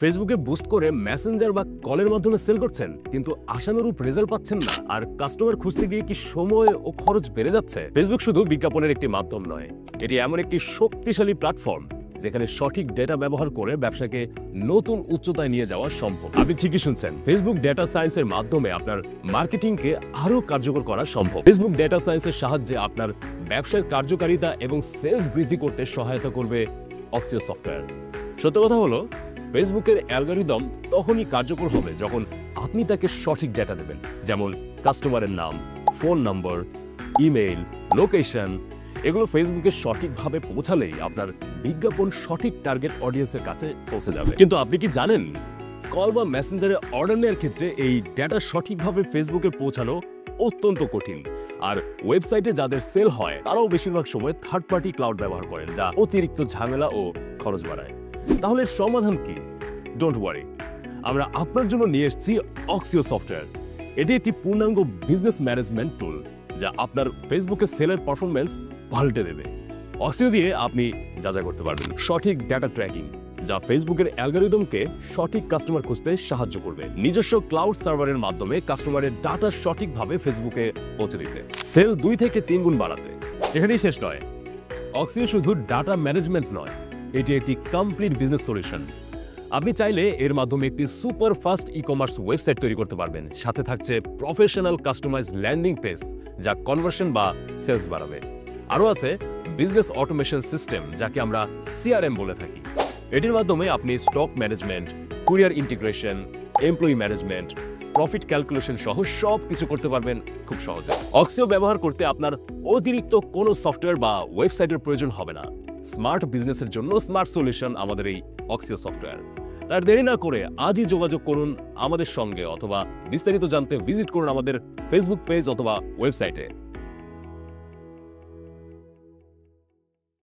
ফেসবুকে বুস্ট করে মেসেঞ্জার বা কলের মাধ্যমে সেল করছেন কিন্তু আশানুরূপ রেজাল্ট পাচ্ছেন না, আর কাস্টমার খুঁজতে গিয়ে কি সময় ও খরচ বেড়ে যাচ্ছে? ফেসবুক শুধু বিজ্ঞাপনের একটি মাধ্যম নয়, এটি এমন একটি শক্তিশালী প্ল্যাটফর্ম যেখানে সঠিক ডেটা ব্যবহার করে ব্যবসাকে নতুন উচ্চতায় নিয়ে যাওয়া সম্ভব। আপনি ঠিকই শুনছেন, ফেসবুক ডেটা সায়েন্সের মাধ্যমে আপনার মার্কেটিংকে আরো কার্যকর করা সম্ভব। ফেসবুক ডেটা সায়েন্সের সাহায্যে আপনার ব্যবসার কার্যকারিতা এবং সেলস বৃদ্ধি করতে সহায়তা করবে অক্সিও সফটওয়্যার। সত্য কথা হলো, ফেসবুকের অ্যালগরিদম তখনই কার্যকর হবে যখন আপনি তাকে সঠিক ডেটা দেবেন, যেমন কাস্টমারের নাম, ফোন নম্বর, ইমেইল, লোকেশন। এগুলো ফেসবুকে সঠিকভাবে পৌঁছালেই আপনার বিজ্ঞাপন সঠিক টার্গেট অডিয়েন্সের কাছে পৌঁছে যাবে। কিন্তু আপনি কি জানেন, কল বা মেসেঞ্জারে অর্ডার নেওয়ার ক্ষেত্রে এই ডেটা সঠিকভাবে ফেসবুকে পৌঁছানো অত্যন্ত কঠিন। আর ওয়েবসাইটে যাদের সেল হয় তারাও বেশিরভাগ সময় থার্ড পার্টি ক্লাউড ব্যবহার করেন, যা অতিরিক্ত ঝামেলা ও খরচ বাড়ায়। তাহলে সমাধান কি? ডোন্ট ওয়ারি, আমরা আপনার জন্য নিয়ে এসেছি অক্সিও সফটওয়্যার। এটি একটি পূর্ণাঙ্গ বিজনেস ম্যানেজমেন্ট টুল যা আপনার ফেসবুকে সেলের পারফরমেন্স পাল্টে দেবে। অক্সিও দিয়ে আপনি যা করতে পারবেন সঠিক ডেটা ট্র্যাকিং, যা ফেসবুকের অ্যালগরিদমকে সঠিক কাস্টমার খুঁজতে সাহায্য করবে, নিজস্ব ক্লাউড সার্ভারের মাধ্যমে কাস্টমারের ডাটা সঠিকভাবে ফেসবুকে পৌঁছে দিতে, সেল 2 থেকে 3 গুণ বাড়াতে। এখানেই শেষ নয়, অক্সিও শুধু ডাটা ম্যানেজমেন্ট নয়, এটি একটি কমপ্লিট বিজনেস সলিউশন। আপনি চাইলে এর মাধ্যমে একটি সুপার ফাস্ট ই-কমার্স ওয়েবসাইট তৈরি করতে পারবেন, সাথে থাকছে প্রফেশনাল কাস্টমাইজ ল্যান্ডিং পেজ যা কনভার্সন বা সেলস বাড়াবে। আরও আছে বিজনেস অটোমেশন সিস্টেম, যাকে আমরা সিআরএম বলে থাকি। এটির মাধ্যমে আপনি stock management, courier integration, employee management, profit calculation সহ সব কিছু করতে পারবেন খুব সহজে। অক্সিও ব্যবহার করতে আপনার অতিরিক্ত কোনো সফটওয়্যার বা ওয়েবসাইটের প্রয়োজন হবে না। স্মার্ট বিজনেসের জন্য স্মার্ট সলিউশন আমাদের এই অক্সিও সফটওয়্যার। তার দেরি না করে আজই যোগাযোগ করুন আমাদের সঙ্গে, অথবা বিস্তারিত জানতে ভিজিট করুন আমাদের ফেসবুক পেজ অথবা ওয়েবসাইটে।